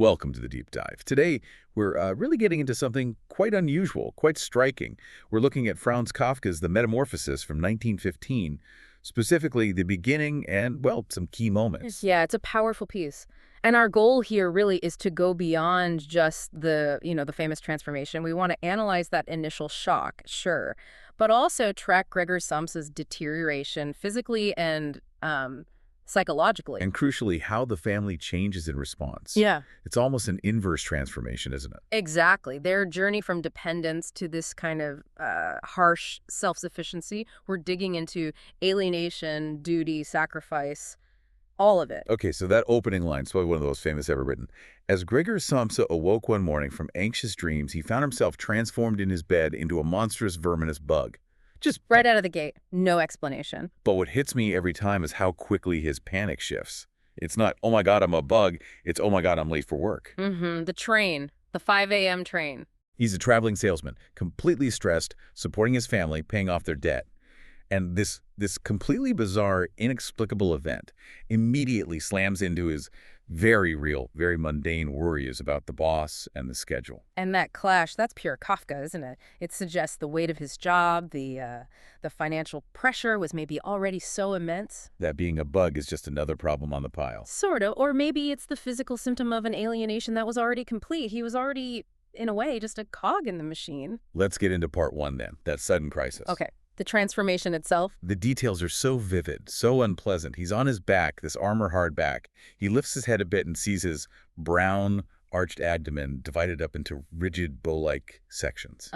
Welcome to the Deep Dive. Today, we're really getting into something quite unusual, quite striking. We're looking at Franz Kafka's The Metamorphosis from 1915, specifically the beginning and, well, some key moments. Yeah, it's a powerful piece. And our goal here really is to go beyond just the famous transformation. We want to analyze that initial shock, sure, but also track Gregor Samsa's deterioration physically and psychologically. And crucially, how the family changes in response. Yeah. It's almost an inverse transformation, isn't it? Exactly. Their journey from dependence to this kind of harsh self-sufficiency. We're digging into alienation, duty, sacrifice, all of it. Okay, so that opening line is probably one of the most famous ever written. As Gregor Samsa awoke one morning from anxious dreams, he found himself transformed in his bed into a monstrous verminous bug. Just Right out of the gate, no explanation. But what hits me every time is how quickly his panic shifts. It's not, oh my God, I'm a bug. It's, oh my God, I'm late for work. The train, the 5 a.m. train. He's a traveling salesman, completely stressed, supporting his family, paying off their debt. And this completely bizarre, inexplicable event immediately slams into his very real, very mundane worries about the boss and the schedule. And that clash, that's pure Kafka, isn't it? It suggests the weight of his job, the financial pressure was maybe already so immense. That being a bug is just another problem on the pile. Sort of. Or maybe it's the physical symptom of an alienation that was already complete. He was already, in a way, just a cog in the machine. Let's get into part one then, that sudden crisis. Okay. The transformation itself? The details are so vivid, so unpleasant. He's on his back, this armor-hard back. He lifts his head a bit and sees his brown, arched abdomen divided up into rigid, bow-like sections.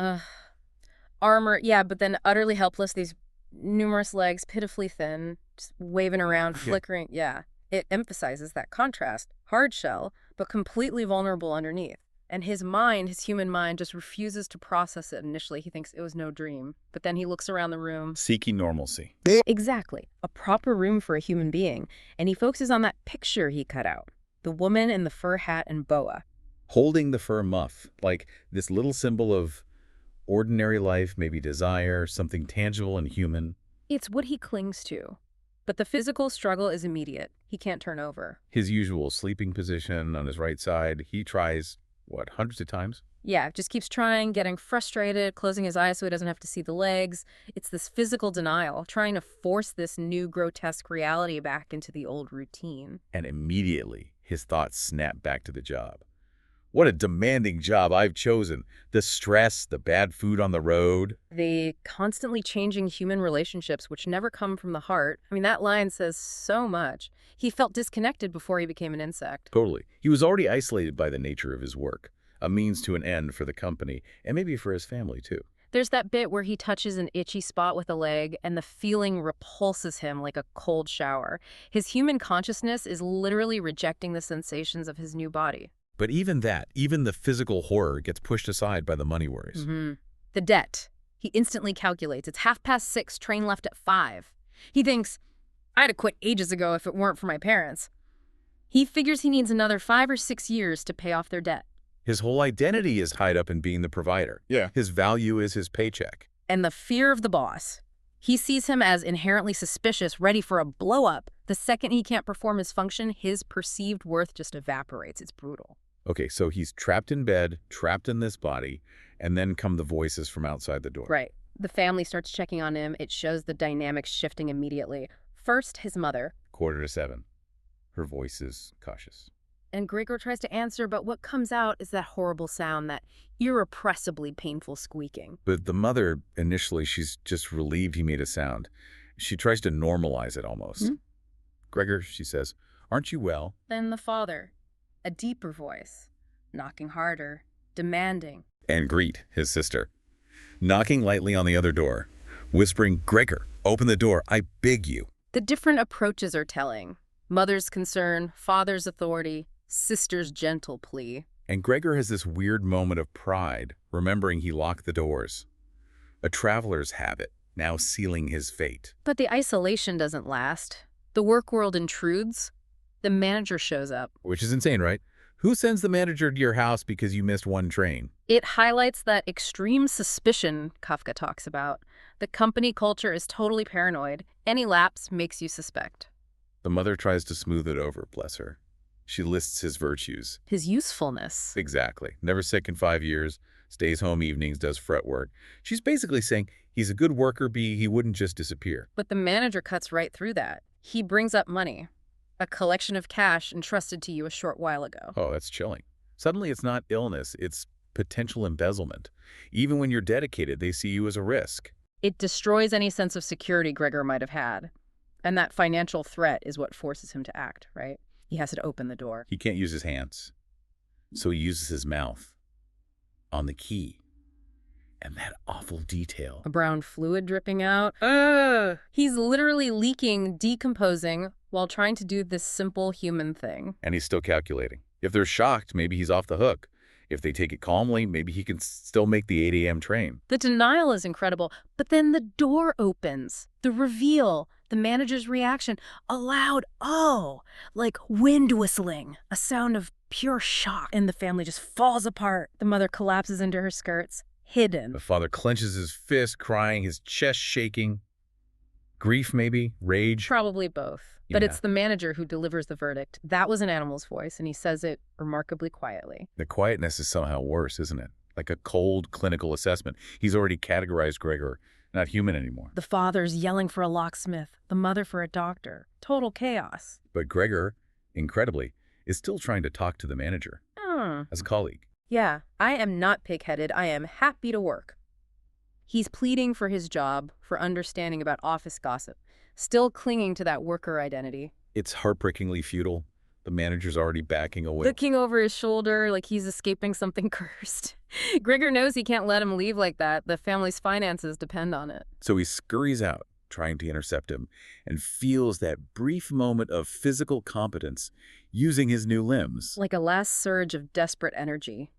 Armor, yeah, but then utterly helpless. These numerous legs, pitifully thin, just waving around, flickering. Yeah, it emphasizes that contrast. Hard shell, but completely vulnerable underneath. And his mind, his human mind, just refuses to process it initially. He thinks it was no dream. But then he looks around the room. Seeking normalcy. Exactly. A proper room for a human being. And he focuses on that picture he cut out. The woman in the fur hat and boa. Holding the fur muff, like this little symbol of ordinary life, maybe desire, something tangible and human. It's what he clings to. But the physical struggle is immediate. He can't turn over. His usual sleeping position on his right side, he tries, hundreds of times? Yeah, just keeps trying, getting frustrated, closing his eyes so he doesn't have to see the legs. It's this physical denial, trying to force this new grotesque reality back into the old routine. And immediately, his thoughts snap back to the job. What a demanding job I've chosen. The stress, the bad food on the road. The constantly changing human relationships, which never come from the heart. I mean, that line says so much. He felt disconnected before he became an insect. Totally. He was already isolated by the nature of his work, a means to an end for the company, and maybe for his family, too. There's that bit where he touches an itchy spot with a leg, and the feeling repulses him like a cold shower. His human consciousness is literally rejecting the sensations of his new body. But even the physical horror gets pushed aside by the money worries. The debt. He instantly calculates. It's 6:30, train left at 5. He thinks, I'd have quit ages ago if it weren't for my parents. He figures he needs another 5 or 6 years to pay off their debt. His whole identity is tied up in being the provider. Yeah. His value is his paycheck. And the fear of the boss. He sees him as inherently suspicious, ready for a blow-up. The second he can't perform his function, his perceived worth just evaporates. It's brutal. Okay, so he's trapped in bed, trapped in this body, and then come the voices from outside the door. Right. The family starts checking on him. It shows the dynamics shifting immediately. First, his mother. 6:45. Her voice is cautious. And Gregor tries to answer, but what comes out is that horrible sound, that irrepressibly painful squeaking. But the mother, initially, she's just relieved he made a sound. She tries to normalize it almost. Gregor, she says, aren't you well? Then the father. A deeper voice, knocking harder, demanding. And Greet, his sister, knocking lightly on the other door, whispering, Gregor, open the door, I beg you. The different approaches are telling. Mother's concern, father's authority, sister's gentle plea. And Gregor has this weird moment of pride, remembering he locked the doors. A traveler's habit, now sealing his fate. But the isolation doesn't last. The work world intrudes. The manager shows up. Which is insane, right? Who sends the manager to your house because you missed one train? It highlights that extreme suspicion Kafka talks about. The company culture is totally paranoid. Any lapse makes you suspect. The mother tries to smooth it over, bless her. She lists his virtues. His usefulness. Exactly. Never sick in 5 years, stays home evenings, does fret work. She's basically saying he's a good worker, B, he wouldn't just disappear. But the manager cuts right through that. He brings up money, a collection of cash entrusted to you a short while ago. Oh, that's chilling. Suddenly it's not illness, it's potential embezzlement. Even when you're dedicated, they see you as a risk. It destroys any sense of security Gregor might have had. And that financial threat is what forces him to act, right? He has to open the door. He can't use his hands, so he uses his mouth on the key. And that awful detail. A brown fluid dripping out. He's literally leaking, decomposing, while trying to do this simple human thing. And he's still calculating. If they're shocked, maybe he's off the hook. If they take it calmly, maybe he can still make the 8 a.m. train. The denial is incredible, but then the door opens. The reveal, the manager's reaction, a loud "oh," like wind whistling, a sound of pure shock. And the family just falls apart. The mother collapses into her skirts, hidden. The father clenches his fist, crying, his chest shaking. Grief, maybe? Rage? Probably both. But Yeah. it's the manager who delivers the verdict. That was an animal's voice, and he says it remarkably quietly. The quietness is somehow worse, isn't it? Like a cold clinical assessment. He's already categorized Gregor, not human anymore. The father's yelling for a locksmith, the mother for a doctor. Total chaos. But Gregor, incredibly, is still trying to talk to the manager as a colleague. Yeah, I am not pig-headed. I am happy to work. He's pleading for his job, for understanding about office gossip, still clinging to that worker identity. It's heartbreakingly futile. The manager's already backing away. Looking over his shoulder like he's escaping something cursed. Gregor knows he can't let him leave like that. The family's finances depend on it. So he scurries out, trying to intercept him, and feels that brief moment of physical competence using his new limbs. Like a last surge of desperate energy.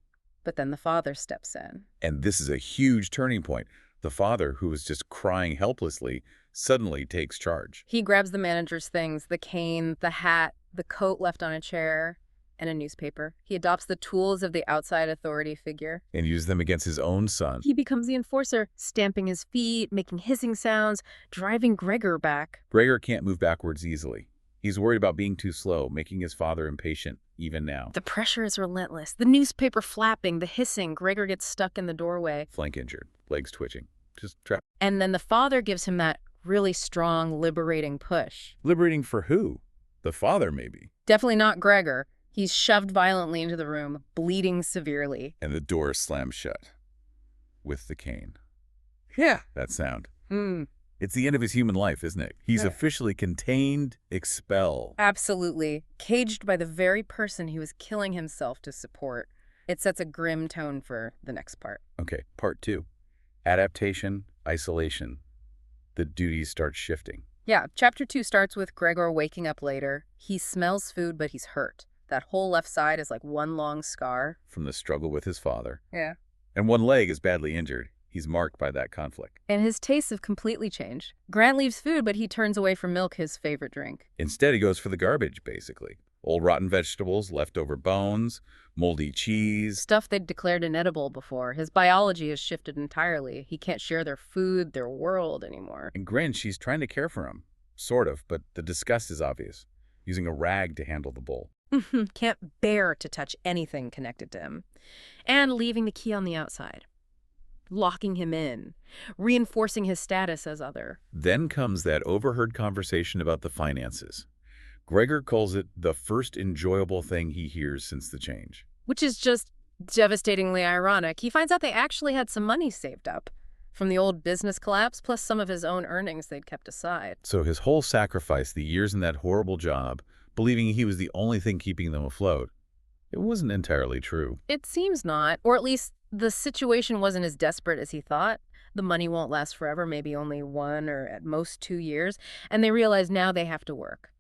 But then the father steps in. And this is a huge turning point. The father, who was just crying helplessly, suddenly takes charge. He grabs the manager's things, the cane, the hat, the coat left on a chair, and a newspaper. He adopts the tools of the outside authority figure. And uses them against his own son. He becomes the enforcer, stamping his feet, making hissing sounds, driving Gregor back. Gregor can't move backwards easily. He's worried about being too slow, making his father impatient, even now. The pressure is relentless. The newspaper flapping, the hissing. Gregor gets stuck in the doorway. Flank injured, legs twitching, just trapped. And then the father gives him that really strong, liberating push. Liberating for who? The father, maybe. Definitely not Gregor. He's shoved violently into the room, bleeding severely. And the door slams shut. With the cane. Yeah, that sound. It's the end of his human life, isn't it? He's officially contained, expelled. Absolutely. Caged by the very person he was killing himself to support. It sets a grim tone for the next part. Okay, part 2. Adaptation, isolation. The duties start shifting. Yeah, chapter 2 starts with Gregor waking up later. He smells food, but he's hurt. That whole left side is like one long scar. From the struggle with his father. Yeah. And one leg is badly injured. He's marked by that conflict. And his tastes have completely changed. Grant leaves food, but he turns away from milk, his favorite drink. Instead, he goes for the garbage, basically. Old rotten vegetables, leftover bones, moldy cheese. Stuff they'd declared inedible before. His biology has shifted entirely. He can't share their food, their world anymore. And Grin, she's trying to care for him. Sort of, but the disgust is obvious. Using a rag to handle the bowl. Can't bear to touch anything connected to him. And leaving the key on the outside. Locking him in. Reinforcing his status as other. Then comes that overheard conversation about the finances. Gregor calls it the first enjoyable thing he hears since the change. Which is just devastatingly ironic. He finds out they actually had some money saved up. From the old business collapse, plus some of his own earnings they'd kept aside. So his whole sacrifice, the years in that horrible job, believing he was the only thing keeping them afloat, it wasn't entirely true. It seems not. Or at least the situation wasn't as desperate as he thought. The money won't last forever, maybe only 1 or at most 2 years. And they realize now they have to work.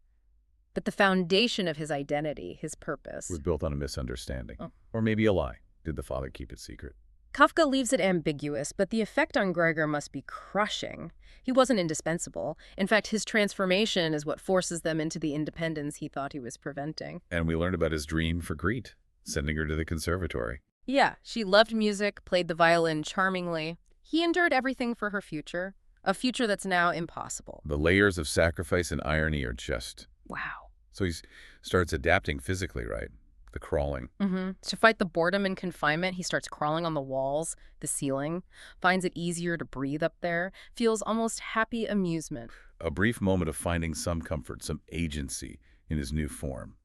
But the foundation of his identity, his purpose, Was built on a misunderstanding. Oh. Or maybe a lie. Did the father keep it secret? Kafka leaves it ambiguous, but the effect on Gregor must be crushing. He wasn't indispensable. In fact, his transformation is what forces them into the independence he thought he was preventing. And we learned about his dream for Greet, sending her to the conservatory. Yeah, she loved music, played the violin charmingly. He endured everything for her future, a future that's now impossible. The layers of sacrifice and irony are just Wow. So he starts adapting physically, right? The crawling. To fight the boredom and confinement, he starts crawling on the walls, the ceiling, finds it easier to breathe up there, feels almost happy amusement. A brief moment of finding some comfort, some agency in his new form.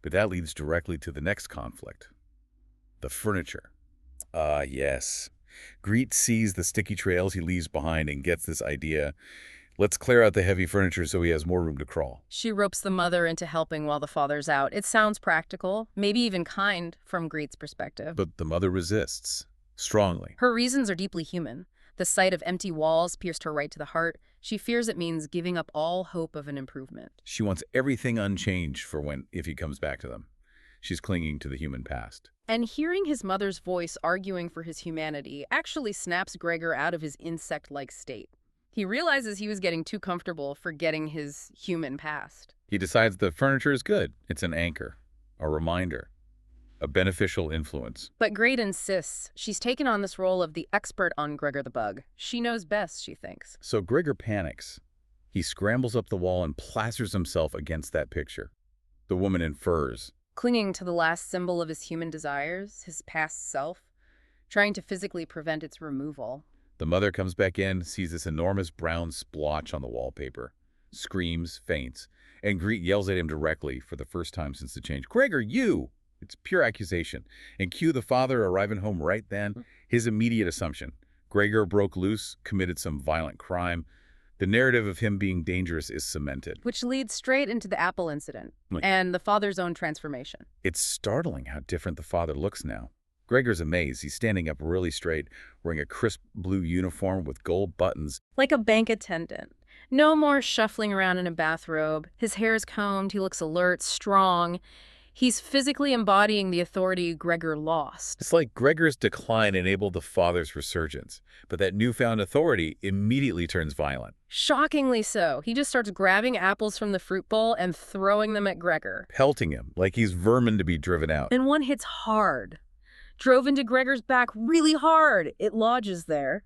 But that leads directly to the next conflict. The furniture. Ah, yes. Greet sees the sticky trails he leaves behind and gets this idea. Let's clear out the heavy furniture so he has more room to crawl. She ropes the mother into helping while the father's out. It sounds practical, maybe even kind from Greet's perspective. But the mother resists, strongly. Her reasons are deeply human. The sight of empty walls pierced her right to the heart. She fears it means giving up all hope of an improvement. She wants everything unchanged for if he comes back to them. She's clinging to the human past. And hearing his mother's voice arguing for his humanity actually snaps Gregor out of his insect-like state. He realizes he was getting too comfortable forgetting his human past. He decides the furniture is good. It's an anchor, a reminder, a beneficial influence. But Great insists. She's taken on this role of the expert on Gregor the Bug. She knows best, she thinks. So Gregor panics. He scrambles up the wall and plasters himself against that picture. The woman in furs. Clinging to the last symbol of his human desires, his past self, trying to physically prevent its removal. The mother comes back in, sees this enormous brown splotch on the wallpaper, screams, faints, and Greet yells at him directly for the first time since the change. Gregor, you! It's pure accusation. And cue the father arriving home right then. His immediate assumption. Gregor broke loose, committed some violent crime. The narrative of him being dangerous is cemented. Which leads straight into the Apple incident and the father's own transformation. It's startling how different the father looks now. Gregor's amazed. He's standing up really straight, wearing a crisp blue uniform with gold buttons. Like a bank attendant. No more shuffling around in a bathrobe. His hair is combed. He looks alert, strong. He's physically embodying the authority Gregor lost. It's like Gregor's decline enabled the father's resurgence, but that newfound authority immediately turns violent. Shockingly so. He just starts grabbing apples from the fruit bowl and throwing them at Gregor. Pelting him like he's vermin to be driven out. And one hits hard. Drove into Gregor's back really hard. It lodges there.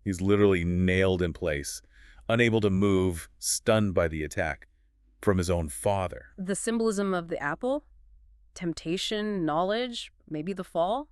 He's literally nailed in place, unable to move, stunned by the attack from his own father. The symbolism of the apple? Temptation, knowledge, maybe the fall?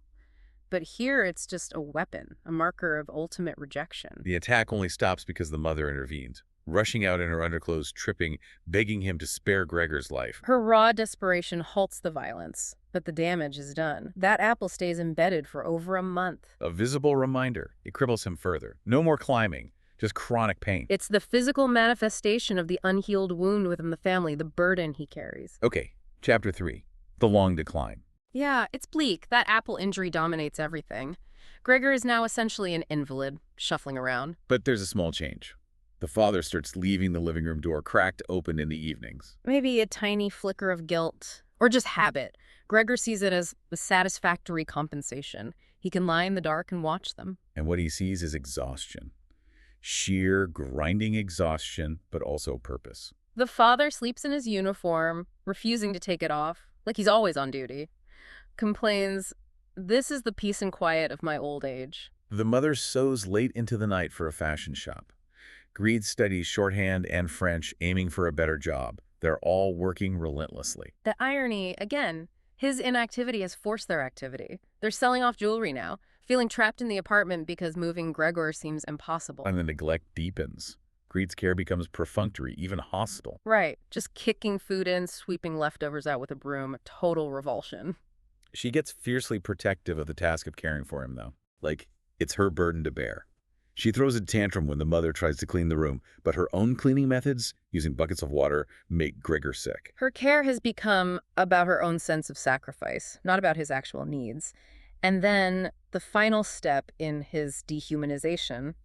But here it's just a weapon, a marker of ultimate rejection. The attack only stops because the mother intervenes, rushing out in her underclothes, tripping, begging him to spare Gregor's life. Her raw desperation halts the violence, but the damage is done. That apple stays embedded for over a month. A visible reminder. It cripples him further. No more climbing, just chronic pain. It's the physical manifestation of the unhealed wound within the family, the burden he carries. Okay, Chapter 3. The Long Decline. Yeah, it's bleak. That apple injury dominates everything. Gregor is now essentially an invalid, shuffling around. But there's a small change. The father starts leaving the living room door cracked open in the evenings. Maybe a tiny flicker of guilt, or just habit. Gregor sees it as a satisfactory compensation. He can lie in the dark and watch them. And what he sees is exhaustion. Sheer, grinding exhaustion, but also purpose. The father sleeps in his uniform, refusing to take it off, like he's always on duty. Complains, "This is the peace and quiet of my old age." The mother sews late into the night for a fashion shop. Greed studies shorthand and French, aiming for a better job. They're all working relentlessly. The irony, again, his inactivity has forced their activity. They're selling off jewelry now, feeling trapped in the apartment because moving Gregor seems impossible. And the neglect deepens. Greed's care becomes perfunctory, even hostile. Right, just kicking food in, sweeping leftovers out with a broom, total revulsion. She gets fiercely protective of the task of caring for him, though. Like, it's her burden to bear. She throws a tantrum when the mother tries to clean the room, but her own cleaning methods, using buckets of water, make Gregor sick. Her care has become about her own sense of sacrifice, not about his actual needs. And then the final step in his dehumanization,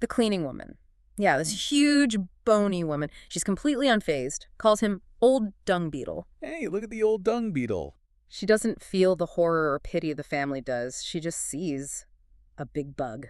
the cleaning woman. Yeah, this huge, bony woman. She's completely unfazed, calls him old dung beetle. Hey, look at the old dung beetle. She doesn't feel the horror or pity the family does. She just sees a big bug.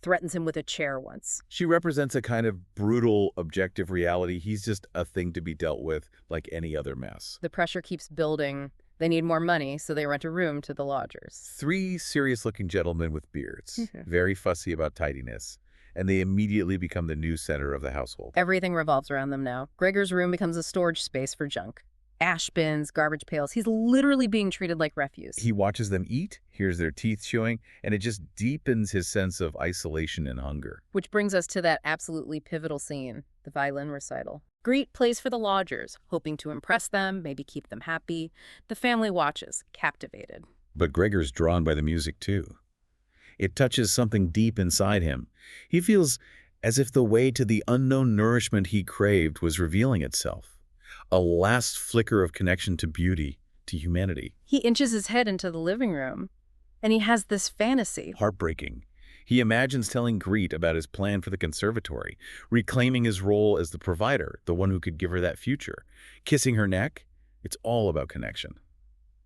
Threatens him with a chair once. She represents a kind of brutal, objective reality. He's just a thing to be dealt with like any other mess. The pressure keeps building. They need more money, so they rent a room to the lodgers. 3 serious-looking gentlemen with beards, very fussy about tidiness. and they immediately become the new center of the household. Everything revolves around them now. Gregor's room becomes a storage space for junk. Ash bins, garbage pails. He's literally being treated like refuse. He watches them eat, hears their teeth chewing, and it just deepens his sense of isolation and hunger. Which brings us to that absolutely pivotal scene, the violin recital. Greet plays for the lodgers, hoping to impress them, maybe keep them happy. The family watches, captivated. But Gregor's drawn by the music too. It touches something deep inside him. He feels as if the way to the unknown nourishment he craved was revealing itself. A last flicker of connection to beauty, to humanity. He inches his head into the living room, and he has this fantasy. Heartbreaking. He imagines telling Greet about his plan for the conservatory, reclaiming his role as the provider, the one who could give her that future. Kissing her neck, it's all about connection.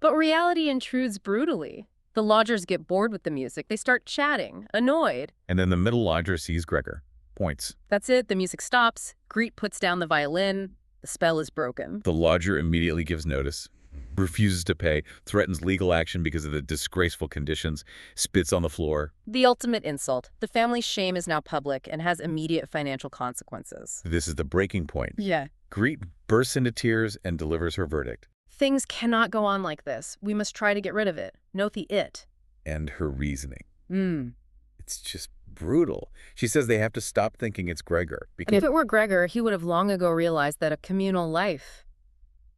But reality intrudes brutally. The lodgers get bored with the music. They start chatting, annoyed. And then the middle lodger sees Gregor. Points. That's it. The music stops. Greet puts down the violin. The spell is broken. The lodger immediately gives notice, refuses to pay, threatens legal action because of the disgraceful conditions, spits on the floor. The ultimate insult. The family's shame is now public and has immediate financial consequences. This is the breaking point. Yeah. Greet bursts into tears and delivers her verdict. Things cannot go on like this. We must try to get rid of it. Note the it. And her reasoning. Hmm. It's just brutal. She says they have to stop thinking it's Gregor. If it were Gregor, he would have long ago realized that a communal life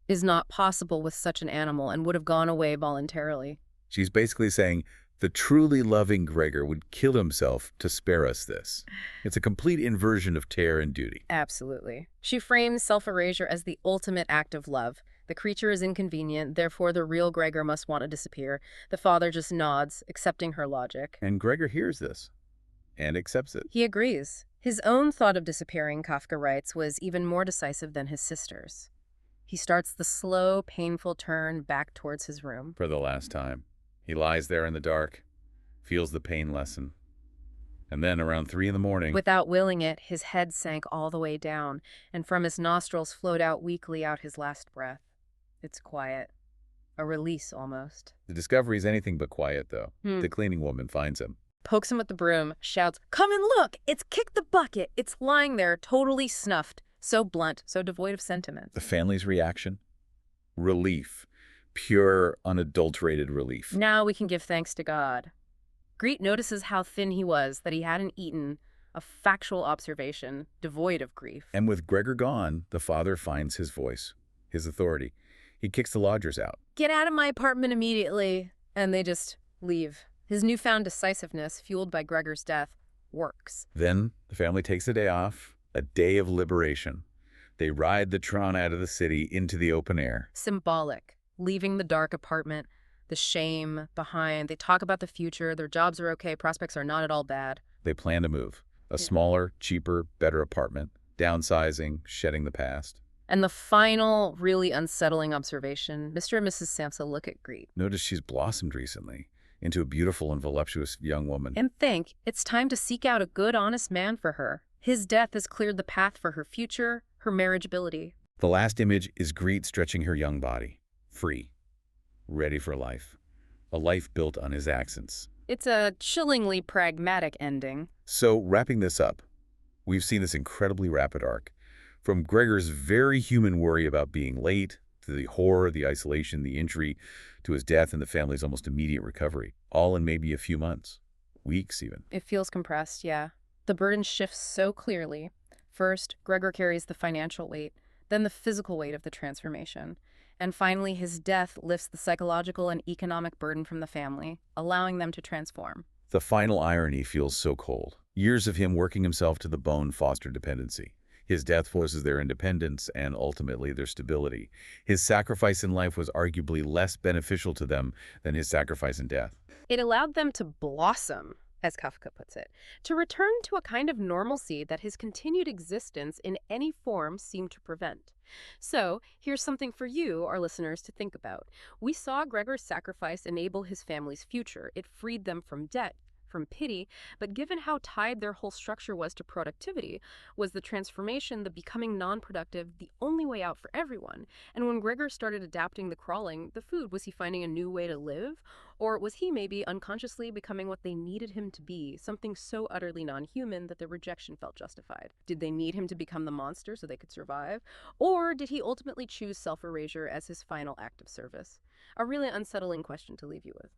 is not possible with such an animal and would have gone away voluntarily. She's basically saying the truly loving Gregor would kill himself to spare us this. It's a complete inversion of care and duty. Absolutely. She frames self-erasure as the ultimate act of love. The creature is inconvenient, therefore the real Gregor must want to disappear. The father just nods, accepting her logic. And Gregor hears this and accepts it. He agrees. His own thought of disappearing, Kafka writes, was even more decisive than his sister's. He starts the slow, painful turn back towards his room. For the last time. He lies there in the dark, feels the pain lessen. And then around 3 a.m. Without willing it, his head sank all the way down, and from his nostrils flowed out weakly out his last breath. It's quiet. A release, almost. The discovery is anything but quiet, though. The cleaning woman finds him. Pokes him with the broom, shouts, "Come and look! It's kicked the bucket! It's lying there, totally snuffed." So blunt, so devoid of sentiment. The family's reaction? Relief. Pure, unadulterated relief. Now we can give thanks to God. Greet notices how thin he was, that he hadn't eaten. A factual observation, devoid of grief. And with Gregor gone, the father finds his voice, his authority. He kicks the lodgers out. Get out of my apartment immediately. And they just leave. His newfound decisiveness, fueled by Gregor's death, works. Then the family takes a day off, a day of liberation. They ride the Tron out of the city into the open air. Symbolic. Leaving the dark apartment, the shame behind. They talk about the future. Their jobs are okay. Prospects are not at all bad. They plan to move. A smaller, cheaper, better apartment. Downsizing, shedding the past. And the final, really unsettling observation, Mr. and Mrs. Samsa look at Greet. Notice she's blossomed recently into a beautiful and voluptuous young woman. And think, it's time to seek out a good, honest man for her. His death has cleared the path for her future, her marriageability. The last image is Greet stretching her young body. Free. Ready for life. A life built on his accents. It's a chillingly pragmatic ending. So, wrapping this up, we've seen this incredibly rapid arc. From Gregor's very human worry about being late, to the horror, the isolation, the injury, to his death and the family's almost immediate recovery, all in maybe a few months, weeks even. It feels compressed, yeah. The burden shifts so clearly. First, Gregor carries the financial weight, then the physical weight of the transformation. And finally, his death lifts the psychological and economic burden from the family, allowing them to transform. The final irony feels so cold. Years of him working himself to the bone foster dependency. His death forces their independence and ultimately their stability. His sacrifice in life was arguably less beneficial to them than his sacrifice in death. It allowed them to blossom, as Kafka puts it, to return to a kind of normalcy that his continued existence in any form seemed to prevent. So, here's something for you, our listeners, to think about. We saw Gregor's sacrifice enable his family's future. It freed them from debt, from pity, but given how tied their whole structure was to productivity, was the transformation, the becoming non-productive, the only way out for everyone? And when Gregor started adapting the crawling, the food, was he finding a new way to live? Or was he maybe unconsciously becoming what they needed him to be, something so utterly non-human that their rejection felt justified? Did they need him to become the monster so they could survive? Or did he ultimately choose self-erasure as his final act of service? A really unsettling question to leave you with.